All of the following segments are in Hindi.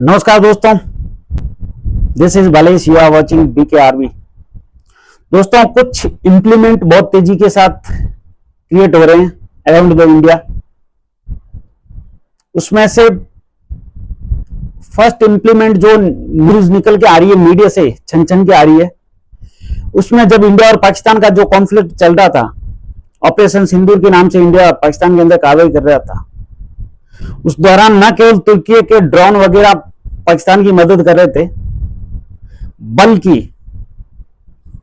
नमस्कार दोस्तों, दिस इज Bhalesh, you are watching BKRB। दोस्तों, कुछ इंप्लीमेंट बहुत तेजी के साथ क्रिएट हो रहे हैं अराउंड द इंडिया। उसमें से फर्स्ट इंप्लीमेंट जो न्यूज निकल के आ रही है, मीडिया से छन छन के आ रही है, उसमें जब इंडिया और पाकिस्तान का जो कॉन्फ्लिक्ट चल रहा था, ऑपरेशन सिंदूर के नाम से इंडिया पाकिस्तान के अंदर कार्रवाई कर रहा था, उस दौरान न केवल तुर्की के ड्रोन वगैरह पाकिस्तान की मदद कर रहे थे, बल्कि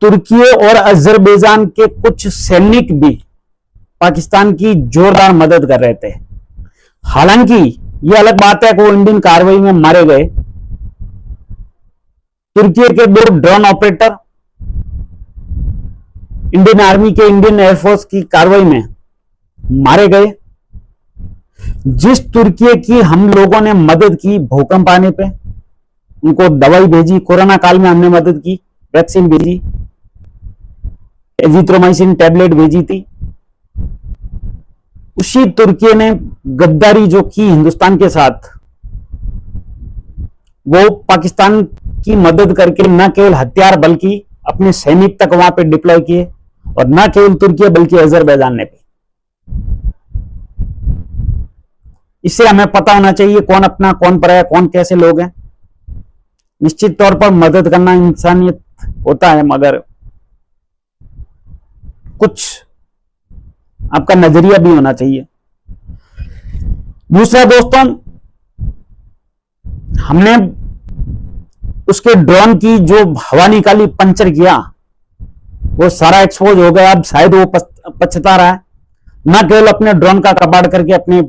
तुर्की और अजरबैजान के कुछ सैनिक भी पाकिस्तान की जोरदार मदद कर रहे थे। हालांकि यह अलग बात है कि वो इंडियन कार्रवाई में मारे गए। तुर्की के 2 ड्रोन ऑपरेटर इंडियन आर्मी के, इंडियन एयरफोर्स की कार्रवाई में मारे गए। जिस तुर्की की हम लोगों ने मदद की भूकंप आने पे, उनको दवाई भेजी, कोरोना काल में हमने मदद की, वैक्सीन भेजी, एजिथ्रोमाइसिन टैबलेट भेजी थी, उसी तुर्की ने गद्दारी जो की हिंदुस्तान के साथ, वो पाकिस्तान की मदद करके न केवल हथियार बल्कि अपने सैनिक तक वहां पे डिप्लॉय किए, और न केवल तुर्की बल्कि अजरबैजान ने भी। इससे हमें पता होना चाहिए कौन अपना कौन पराया, कौन कैसे लोग हैं। निश्चित तौर पर मदद करना इंसानियत होता है, मगर कुछ आपका नजरिया भी होना चाहिए। दूसरा दोस्तों, हमने उसके ड्रोन की जो हवा निकाली, पंचर किया, वो सारा एक्सपोज हो गया। अब शायद वो पछता रहा है, न केवल अपने ड्रोन का कबाड़ करके, अपने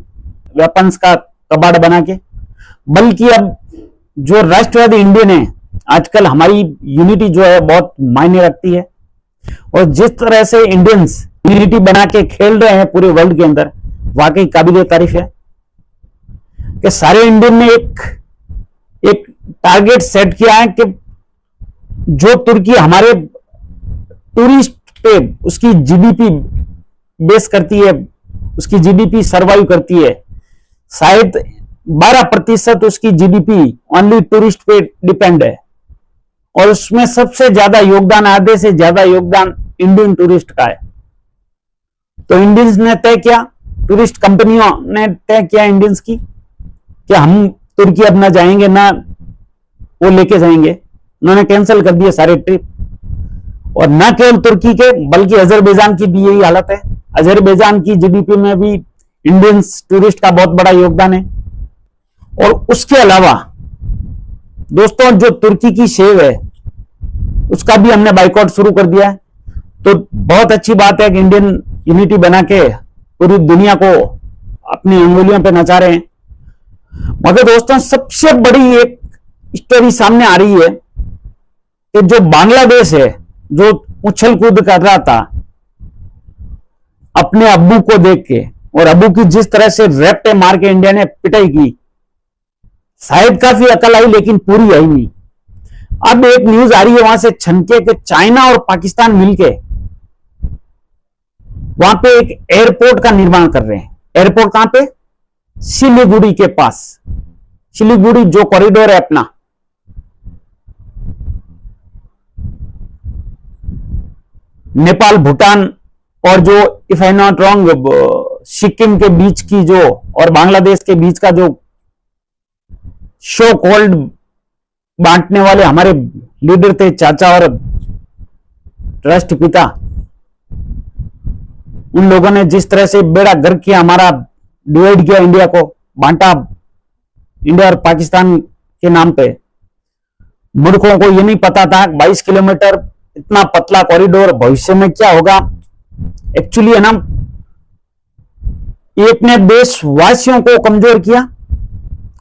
वेपन्स का कबाड़ बना के, बल्कि अब जो राष्ट्रवादी इंडियन है, आजकल हमारी यूनिटी जो है बहुत मायने रखती है, और जिस तरह से इंडियंस यूनिटी बना के खेल रहे हैं पूरे वर्ल्ड के अंदर, वाकई काबिले तारीफ है कि सारे इंडियन ने एक टारगेट सेट किया है कि जो तुर्की हमारे टूरिस्ट पे उसकी जीडीपी बेस करती है, उसकी जीडीपी सर्वाइव करती है, शायद 12% उसकी जीडीपी ओनली टूरिस्ट पे डिपेंड है, और उसमें सबसे ज्यादा योगदान, आधे से ज्यादा योगदान इंडियन टूरिस्ट का है। तो इंडियंस ने तय किया, टूरिस्ट कंपनियों ने तय किया इंडियंस की, कि हम तुर्की अब ना जाएंगे, ना वो लेके जाएंगे। उन्होंने कैंसिल कर दिए सारे ट्रिप। और न केवल तुर्की के बल्कि अजरबैजान की भी यही हालत है। अजरबैजान की जीडीपी में भी इंडियंस टूरिस्ट का बहुत बड़ा योगदान है। और उसके अलावा दोस्तों, जो तुर्की की सेव है, उसका भी हमने बाइकआउट शुरू कर दिया है। तो बहुत अच्छी बात है कि इंडियन यूनिटी बना के पूरी दुनिया को अपनी उंगलियों पे नचा रहे हैं। मगर दोस्तों, सबसे बड़ी एक स्टोरी सामने आ रही है कि जो बांग्लादेश है, जो उछल कूद कर रहा था अपने अब्बू को देख के, और अब्बू की जिस तरह से रैप्टे मार के इंडिया ने पिटाई की, शायद काफी अकल आई लेकिन पूरी आई नहीं। अब एक न्यूज आ रही है वहां से छनके कि चाइना और पाकिस्तान मिलके वहां पे एक एयरपोर्ट का निर्माण कर रहे हैं। एयरपोर्ट कहां पे? सिलीगुड़ी के पास। सिलीगुड़ी जो कॉरिडोर है अपना, नेपाल, भूटान और जो if I not wrong Sikkim के बीच की जो, और बांग्लादेश के बीच का जो शो कॉल्ड बांटने वाले हमारे लीडर थे, चाचा और राष्ट्रपिता, उन लोगों ने जिस तरह से बेड़ा गर्क किया, हमारा डिवाइड किया, इंडिया को बांटा इंडिया और पाकिस्तान के नाम पे। मूर्खों को ये नहीं पता था 22 किलोमीटर इतना पतला कॉरिडोर भविष्य में क्या होगा। एक्चुअली है ना, एक ने देशवासियों को कमजोर किया,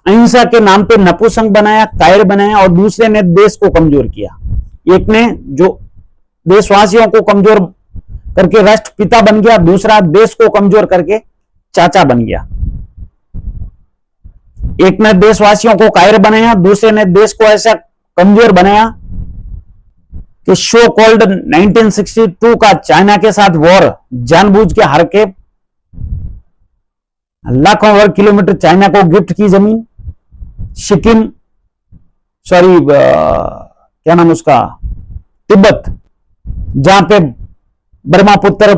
अहिंसा के नाम पे नपुंसक बनाया, कायर बनाया, और दूसरे ने देश को कमजोर किया। एक ने जो देशवासियों को कमजोर करके राष्ट्रपिता बन गया, दूसरा देश को कमजोर करके चाचा बन गया। एक ने देशवासियों को कायर बनाया, दूसरे ने देश को ऐसा कमजोर बनाया कि शो कॉल्ड 1962 का चाइना के साथ वॉर जानबूझ के हार के लाखों वर्ग किलोमीटर चाइना को गिफ्ट की जमीन, सिक्किम सॉरी क्या नाम उसका, तिब्बत, जहां पे ब्रह्मपुत्र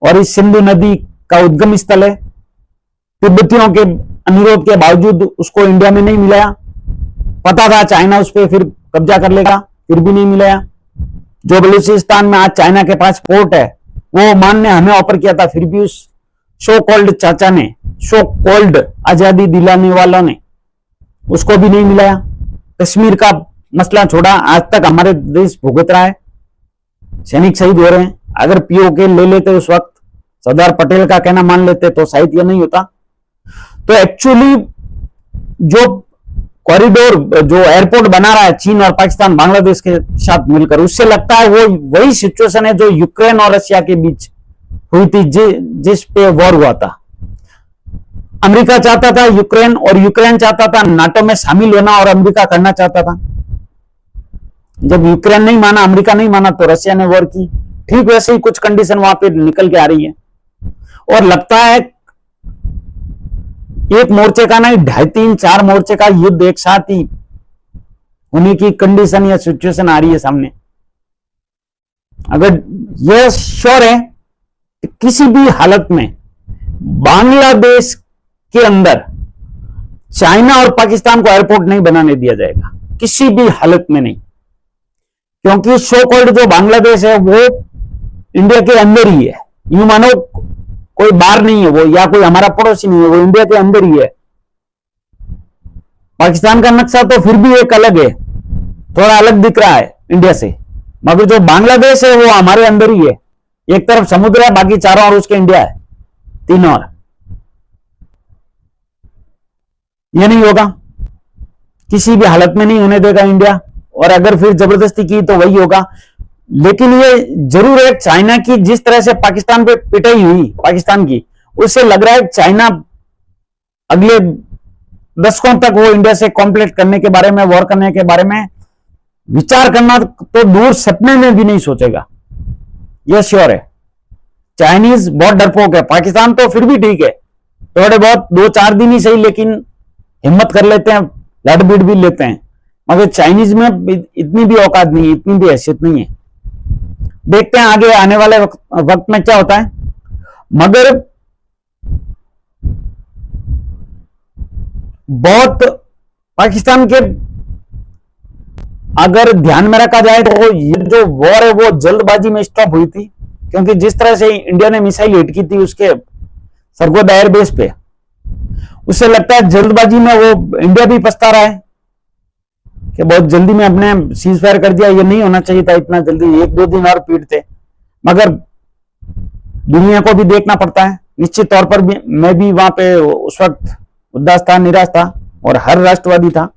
और इस सिंधु नदी का उद्गम स्थल है, तिब्बतियों के अनुरोध के बावजूद उसको इंडिया में नहीं मिलाया। पता था चाइना उस पर फिर कब्जा कर लेगा, फिर भी नहीं मिलाया। जो बलूचिस्तान में आज चाइना के पास पोर्ट है, वो मान ने हमें ऑफर किया था, फिर भी उस शो कॉल्ड चाचा ने, शो कॉल्ड आजादी दिलाने वालों ने उसको भी नहीं मिलाया। कश्मीर का मसला छोड़ा, आज तक हमारे देश भुगत रहा है, सैनिक शहीद हो रहे हैं। अगर पीओके ले लेते उस वक्त, सरदार पटेल का कहना मान लेते, तो शायद ये नहीं होता। तो एक्चुअली जो कॉरिडोर, जो एयरपोर्ट बना रहा है चीन और पाकिस्तान बांग्लादेश के साथ मिलकर, उससे लगता है वो वही सिचुएशन है जो यूक्रेन और रशिया के बीच हुई थी, जिस पे वॉर हुआ था। अमेरिका चाहता था यूक्रेन, और यूक्रेन चाहता था नाटो में शामिल होना, और अमेरिका करना चाहता था। जब यूक्रेन नहीं माना, अमेरिका नहीं माना, तो रशिया ने वॉर की। ठीक वैसे ही कुछ कंडीशन वहां पे निकल के आ रही है, और लगता है एक मोर्चे का नहीं, 2.5-3-4 मोर्चे का युद्ध एक साथ ही होने की कंडीशन या सिचुएशन आ रही है सामने। अगर यह श्योर है कि किसी भी हालत में बांग्लादेश के अंदर चाइना और पाकिस्तान को एयरपोर्ट नहीं बनाने दिया जाएगा, किसी भी हालत में नहीं। क्योंकि सो कॉल्ड जो बांग्लादेश है वो इंडिया के अंदर ही है, यूं मानो कोई बाहर नहीं है वो, या कोई हमारा पड़ोसी नहीं है, वो इंडिया के अंदर ही है। पाकिस्तान का नक्शा तो फिर भी एक अलग है, थोड़ा अलग दिख रहा है इंडिया से, मगर जो बांग्लादेश है वो हमारे अंदर ही है। एक तरफ समुद्र है, बाकी चारों और उसके इंडिया है, 3 और। ये नहीं होगा, किसी भी हालत में नहीं होने देगा इंडिया, और अगर फिर जबरदस्ती की तो वही होगा। लेकिन ये जरूर है, चाइना की जिस तरह से पाकिस्तान पे पिटाई हुई पाकिस्तान की, उससे लग रहा है चाइना अगले दशकों तक वो इंडिया से कॉम्प्लीट करने के बारे में, वॉर करने के बारे में विचार करना तो दूर सपने में भी नहीं सोचेगा, यह श्योर है। चाइनीज बहुत डरपोक है, पाकिस्तान तो फिर भी ठीक है, थोड़े बहुत 2-4 दिन ही सही, लेकिन हिम्मत कर लेते हैं, लड़ बीट भी लेते हैं। मगर चाइनीज में इतनी भी औकात नहीं है, इतनी भी हैसियत नहीं है। देखते हैं आगे आने वाले वक्त में क्या होता है। मगर बहुत पाकिस्तान के अगर ध्यान में रखा जाए तो ये जो वॉर है वो जल्दबाजी में स्टॉप हुई थी, क्योंकि जिस तरह से इंडिया ने मिसाइल हिट की थी उसके सरगोदा एयरबेस पे, उससे लगता है जल्दबाजी में वो इंडिया भी पछता रहा है कि बहुत जल्दी में अपने सीज फायर कर दिया। ये नहीं होना चाहिए था इतना जल्दी, 1-2 दिन और पीटते। मगर दुनिया को भी देखना पड़ता है, निश्चित तौर पर भी। मैं भी वहां पे उस वक्त उदास था, निराश था, और हर राष्ट्रवादी था,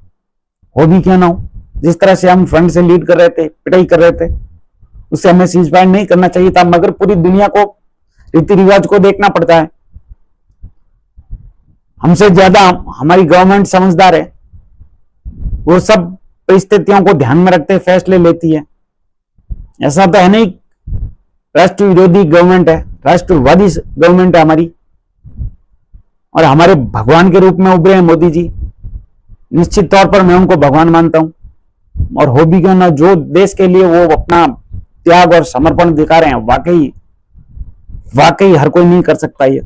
हो भी क्यों ना हो। जिस तरह से हम फ्रंट से लीड कर रहे थे, पिटाई कर रहे थे, उससे हमें सीज फायर नहीं करना चाहिए था। मगर पूरी दुनिया को, रीति रिवाज को देखना पड़ता है। हमसे ज्यादा हमारी गवर्नमेंट समझदार है, वो सब परिस्थितियों को ध्यान में रखते फैसले लेती है। ऐसा तो है नहीं राष्ट्र विरोधी गवर्नमेंट है, राष्ट्रवादी गवर्नमेंट है हमारी, और हमारे भगवान के रूप में उभरे हैं मोदी जी। निश्चित तौर पर मैं उनको भगवान मानता हूं, और हो भी क्यों ना, जो देश के लिए वो अपना त्याग और समर्पण दिखा रहे हैं, वाकई वाकई हर कोई नहीं कर सकता ये।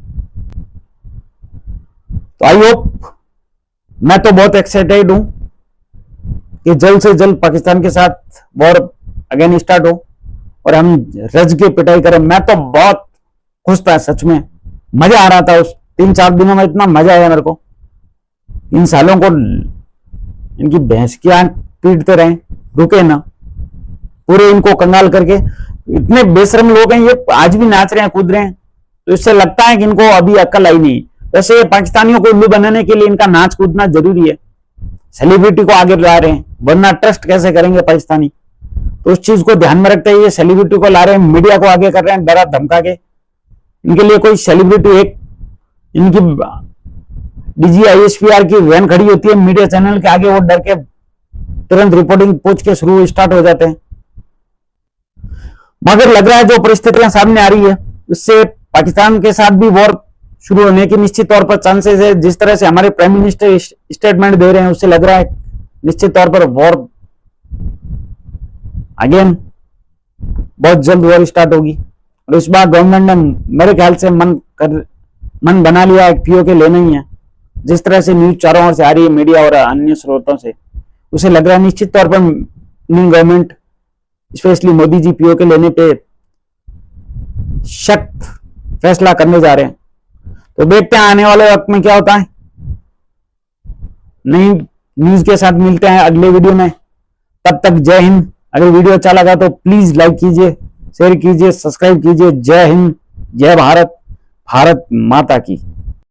तो आई होप, मैं तो बहुत एक्साइटेड हूं कि जल्द से जल्द पाकिस्तान के साथ वॉर अगेन स्टार्ट हो और हम रज के पिटाई करें। मैं तो बहुत खुश था, सच में मजा आ रहा था। उस 3-4 दिनों में इतना मजा आया मेरे को। इन सालों को इनकी भैंस की आंख पीटते रहे, रुके ना, पूरे इनको कंगाल करके। इतने बेशरम लोग हैं ये, आज भी नाच रहे हैं, कूद रहे हैं, तो इससे लगता है कि इनको अभी अक्ल आई नहीं। वैसे पाकिस्तानियों को उल्लू बनाने के लिए इनका नाच कूदना जरूरी है। सेलिब्रिटी को आगे ला रहे हैं, वरना ट्रस्ट कैसे करेंगे पाकिस्तानी। तो उस चीज को ध्यान में रखते हुए सेलिब्रिटी को ला रहे हैं, मीडिया को आगे कर रहे हैं, डरा धमका के। इनके लिए कोई सेलिब्रिटी, एक इनकी DGISPR की वैन खड़ी होती है मीडिया चैनल के आगे, वो डर के तुरंत रिपोर्टिंग पूछ के शुरू स्टार्ट हो जाते हैं। मगर लग रहा है जो परिस्थितियां सामने आ रही है, उससे पाकिस्तान के साथ भी वॉर शुरू होने की निश्चित तौर पर चांसेस है। जिस तरह से हमारे प्राइम मिनिस्टर स्टेटमेंट दे रहे हैं, उससे लग रहा है निश्चित तौर पर वॉर अगेन बहुत जल्द वॉर स्टार्ट होगी। और इस बार गवर्नमेंट ने मेरे ख्याल से मन बना लिया है पीओके लेना ही है। जिस तरह से न्यूज चारों ओर से आ रही है मीडिया और अन्य स्रोतों से, उसे लग रहा है निश्चित तौर पर Indian government specially Modi ji PoK लेने पे सख्त फैसला करने जा रहे हैं। तो देखते हैं आने वाले वक्त में क्या होता है। नई न्यूज के साथ मिलते हैं अगले वीडियो में। तब तक जय हिंद। अगर वीडियो अच्छा लगा तो प्लीज लाइक कीजिए, शेयर कीजिए, सब्सक्राइब कीजिए। जय हिंद, जय भारत, भारत माता की।